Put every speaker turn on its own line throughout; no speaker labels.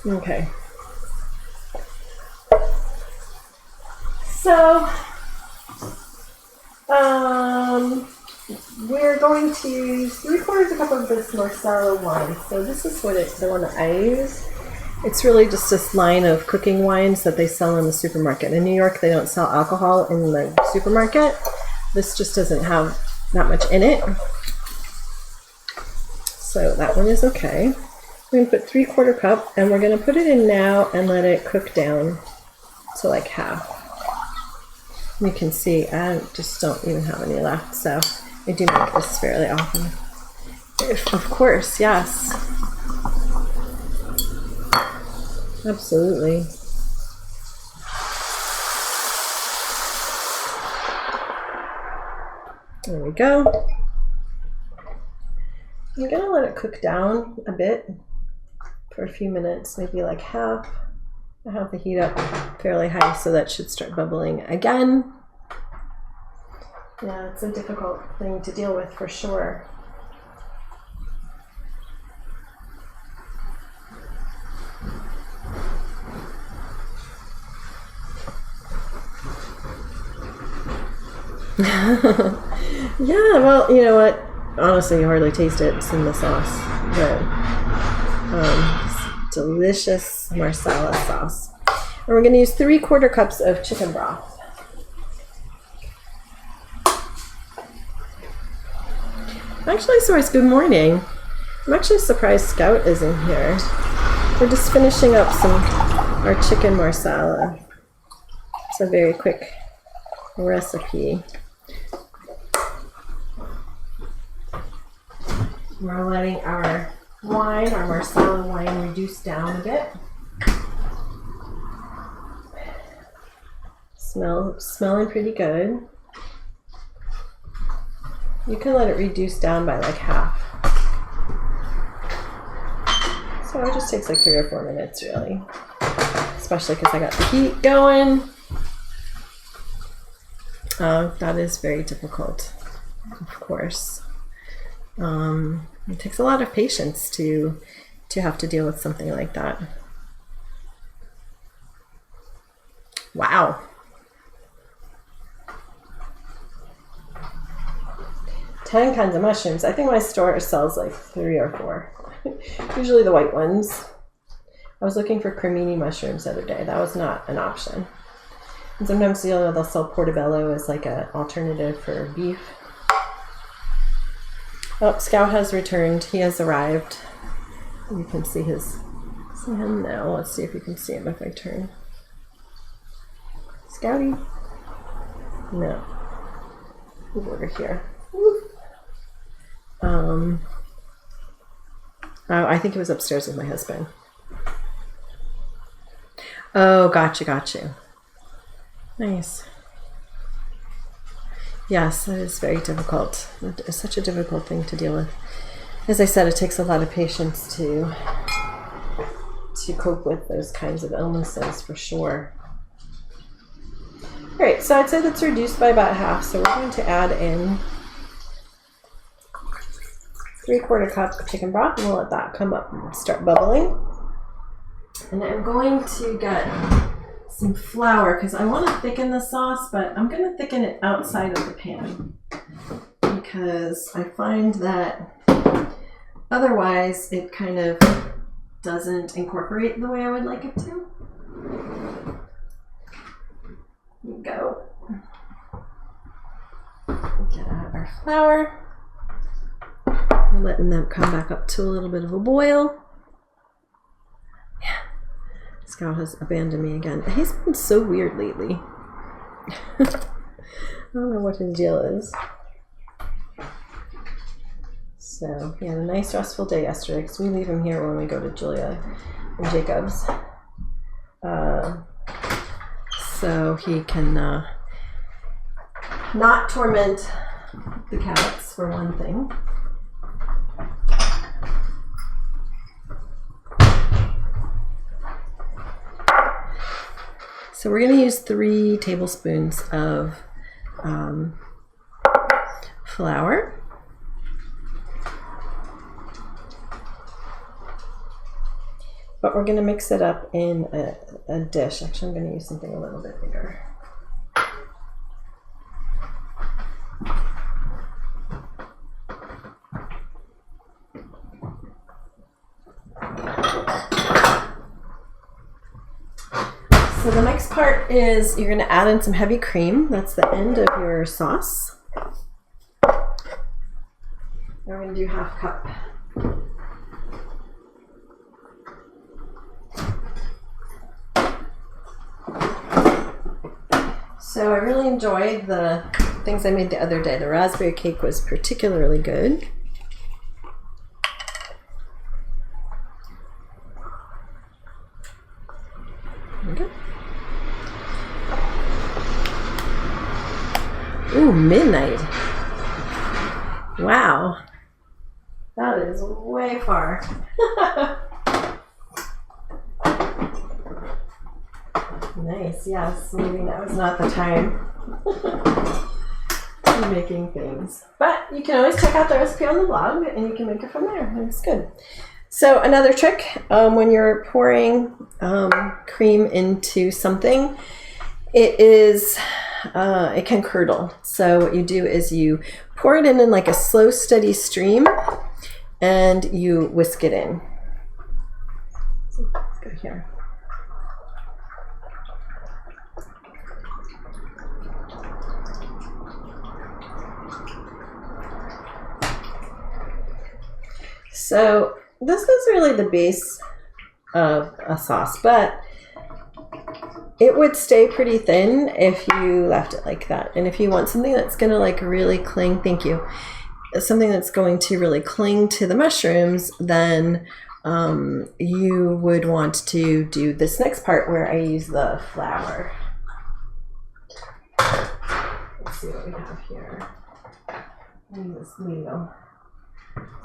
Okay. So, we're going to use 3/4 cup of this Marsala wine. So this is the one that I use. It's really just this line of cooking wines that they sell in the supermarket. In New York, they don't sell alcohol in the supermarket. This just doesn't have that much in it. So that one is okay. We're going to put 3/4 cup, and we're going to put it in now and let it cook down to like half. You can see I just don't even have any left, so I do make this fairly often. Of course, yes. Absolutely. There we go. I'm gonna let it cook down a bit for a few minutes, maybe like half. I have the heat up fairly high, so that should start bubbling again. Yeah, it's a difficult thing to deal with for sure. Yeah, well, you know what? Honestly, you hardly taste it. It's in the sauce. But delicious Marsala sauce. And we're going to use 3/4 cups of chicken broth. Actually, Source, good morning. I'm actually surprised Scout isn't here. We're just finishing up our chicken Marsala. It's a very quick recipe. We're letting our Marsala wine reduce down a bit. Smelling pretty good. You can let it reduce down by like half. So it just takes like 3 or 4 minutes really. Especially because I got the heat going. That is very difficult, of course. It takes a lot of patience to have to deal with something like that. Wow. Ten kinds of mushrooms. I think my store sells like 3 or 4. Usually the white ones. I was looking for cremini mushrooms the other day. That was not an option. And sometimes they'll sell portobello as like an alternative for beef. Oh, Scout has returned. He has arrived. You can see him now. Let's see if you can see him if I turn. Scouty? No. He's over here. Oh, I think he was upstairs with my husband. Oh, got you. Nice. Yes, that is very difficult. It's such a difficult thing to deal with. As I said, it takes a lot of patience to cope with those kinds of illnesses for sure. All right, so I'd say that's reduced by about half. So we're going to add in 3/4 cup of chicken broth, and we'll let that come up and start bubbling. And I'm going to get some flour because I want to thicken the sauce, but I'm going to thicken it outside of the pan because I find that otherwise it kind of doesn't incorporate the way I would like it to. Here we go. Get out our flour. We're letting them come back up to a little bit of a boil. Yeah. Scout has abandoned me again. He's been so weird lately. I don't know what his deal is. So he had a nice restful day yesterday because we leave him here when we go to Julia and Jacob's. So he can not torment the cats for one thing. So we're going to use 3 tablespoons of flour. but we're going to mix it up in a dish. Actually, I'm going to use something a little bit bigger. So the next part is you're going to add in some heavy cream. That's the end of your sauce. We're going to do 1/2 cup. So I really enjoyed the things I made the other day. The raspberry cake was particularly good. Okay. Ooh, midnight. Wow. That is way far. Nice, yes. Maybe now is not the time for making things. But you can always check out the recipe on the blog and you can make it from there. It's good. So another trick, when you're pouring cream into something, it can curdle. So what you do is you pour it in like a slow, steady stream and you whisk it in. So let's go here. So this is really the base of a sauce, but it would stay pretty thin if you left it like that. And if you want something that's going to like really cling, thank you, something that's going to really cling to the mushrooms, then you would want to do this next part where I use the flour. Let's see what we have here. I use this needle.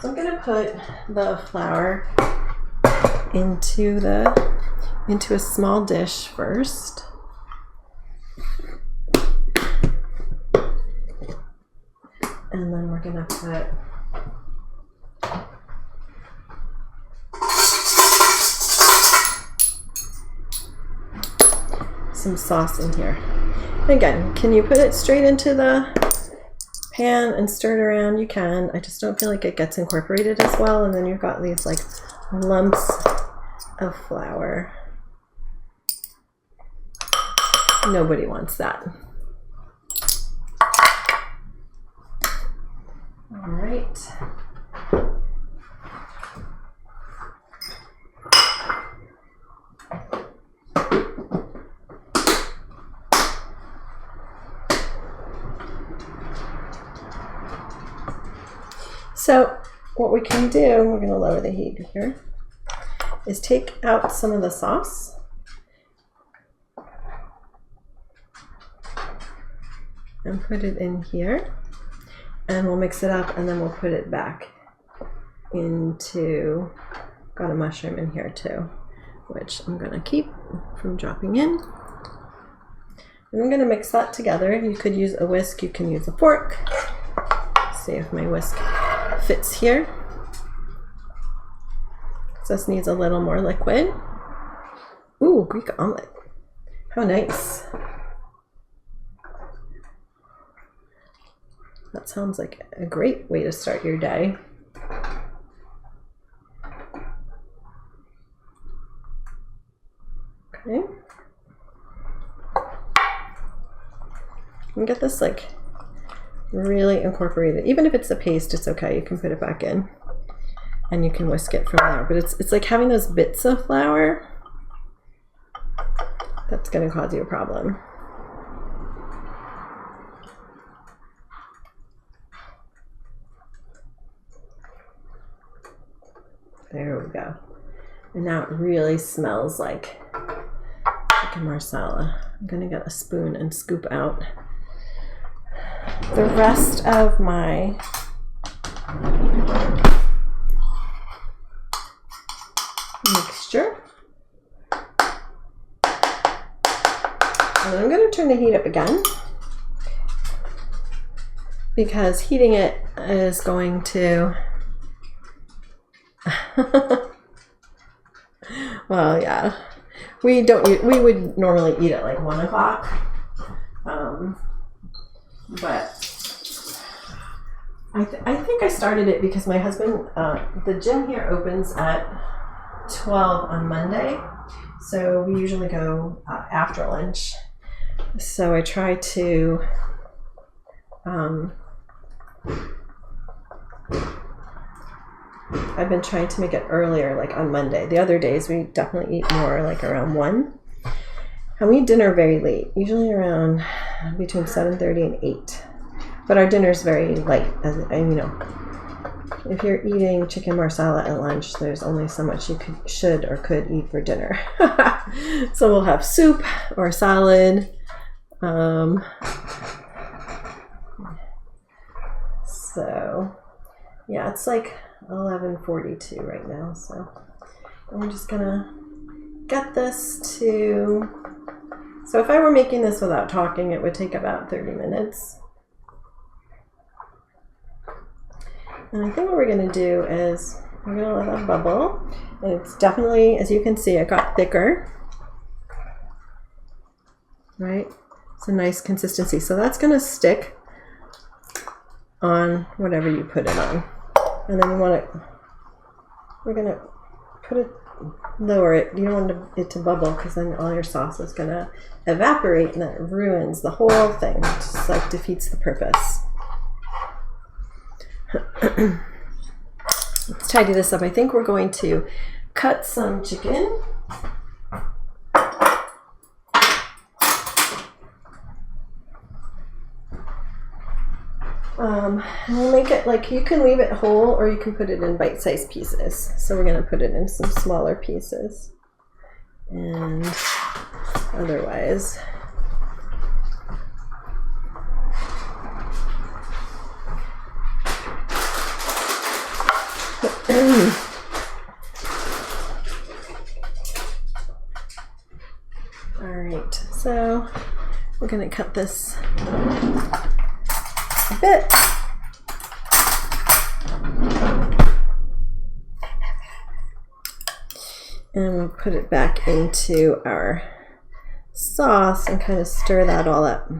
So I'm going to put the flour into a small dish first. And then we're going to put some sauce in here. Again, can you put it straight into the pan and stir it around? You can. I just don't feel like it gets incorporated as well, and then you've got these like lumps of flour. Nobody wants that. All right. So what we can do, we're going to lower the heat here, is take out some of the sauce and put it in here, and we'll mix it up, and then we'll put it back into, got a mushroom in here too, which I'm going to keep from dropping in. And I'm going to mix that together. You could use a whisk, you can use a fork. Let's see if my whisk fits here. So this needs a little more liquid. Ooh, Greek omelet. How nice. That sounds like a great way to start your day. Okay. And get this like really incorporated. Even if it's a paste, it's okay. You can put it back in and you can whisk it from there. But it's like having those bits of flour that's going to cause you a problem. There we go. And now it really smells like chicken marsala. I'm going to get a spoon and scoop out the rest of my mixture. And I'm going to turn the heat up again, because heating it is going to Well, yeah. We don't eat, we would normally eat at like 1 o'clock. But I think I started it because my husband, the gym here opens at 12 on Monday. So we usually go after lunch. So I try to I've been trying to make it earlier, like on Monday. The other days we definitely eat more, like around 1. And we eat dinner very late, usually around between 7:30 and 8. But our dinner is very light, as you know. If you're eating chicken marsala at lunch, there's only so much you should or could eat for dinner. So we'll have soup or salad. So yeah, it's like 11:42 right now. So we're just gonna get this to. So if I were making this without talking, it would take about 30 minutes. And I think what we're going to do is we're going to let that bubble. And it's definitely, as you can see, it got thicker. Right? It's a nice consistency. So that's going to stick on whatever you put it on. And then we're going to put it, lower it. You don't want it to bubble because then all your sauce is going to evaporate and that ruins the whole thing. It just like defeats the purpose. Let's tidy this up. I think we're going to cut some chicken. And we'll make it like, you can leave it whole or you can put it in bite-sized pieces. So we're going to put it in some smaller pieces. And otherwise, all right, so we're going to cut this a bit. And we'll put it back into our sauce and kind of stir that all up.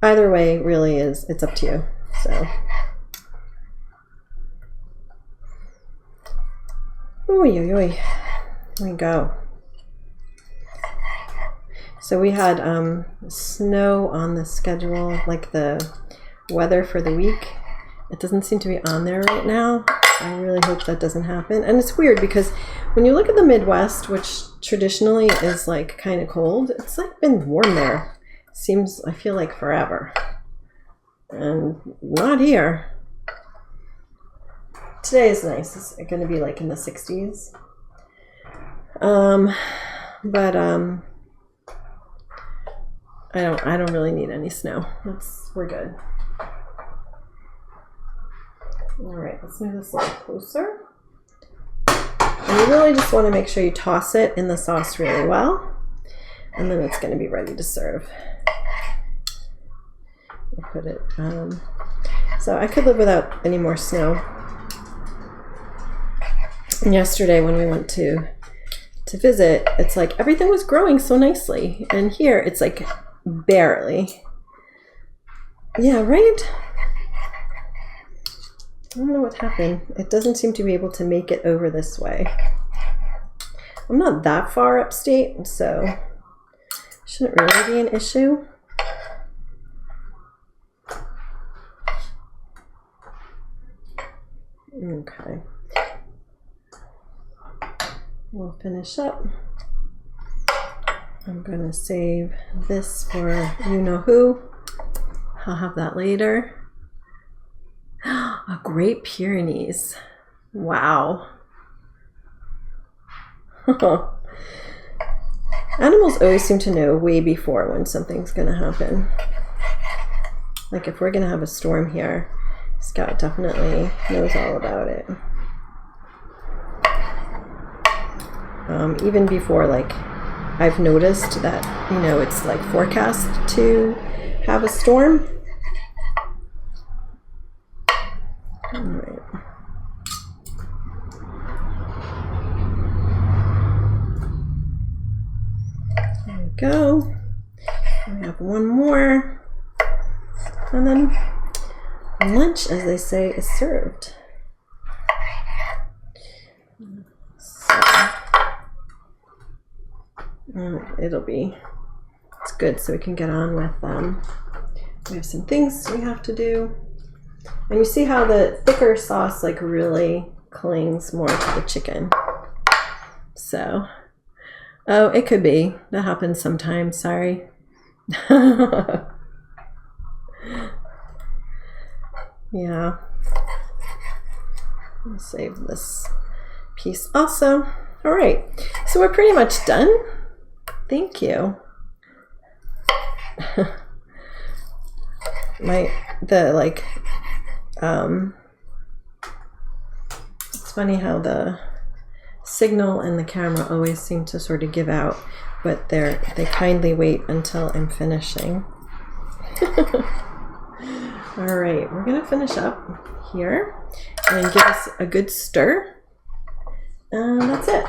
Either way really is, it's up to you. So, here we go. So we had snow on the schedule, like the weather for the week. It doesn't seem to be on there right now. I really hope that doesn't happen. And it's weird because when you look at the Midwest, which traditionally is like kind of cold, it's like been warm there. Seems, I feel like forever. And not here. Today is nice. It's going to be like in the 60s. I don't really need any snow. We're good. All right, let's move this a little closer. And you really just want to make sure you toss it in the sauce really well, and then it's going to be ready to serve. I'll put it. So I could live without any more snow. And yesterday when we went to visit, it's like everything was growing so nicely, and here it's like barely. Yeah, right? I don't know what happened. It doesn't seem to be able to make it over this way. I'm not that far upstate, so shouldn't really be an issue. Okay. We'll finish up. I'm going to save this for you-know-who. I'll have that later. A Great Pyrenees. Wow. Animals always seem to know way before when something's going to happen. Like if we're going to have a storm here, Scout definitely knows all about it. Even before, like, I've noticed that, you know, it's like forecast to have a storm. All right. There we go. We have one more. And then lunch, as they say, is served. So, it's good so we can get on with we have some things we have to do. And you see how the thicker sauce like really clings more to the chicken. So, oh, it could be. That happens sometimes, sorry. Yeah. I'll save this piece also. All right, so we're pretty much done. Thank you. It's funny how the signal and the camera always seem to sort of give out, but they kindly wait until I'm finishing. All right, we're gonna finish up here and give us a good stir, and that's it.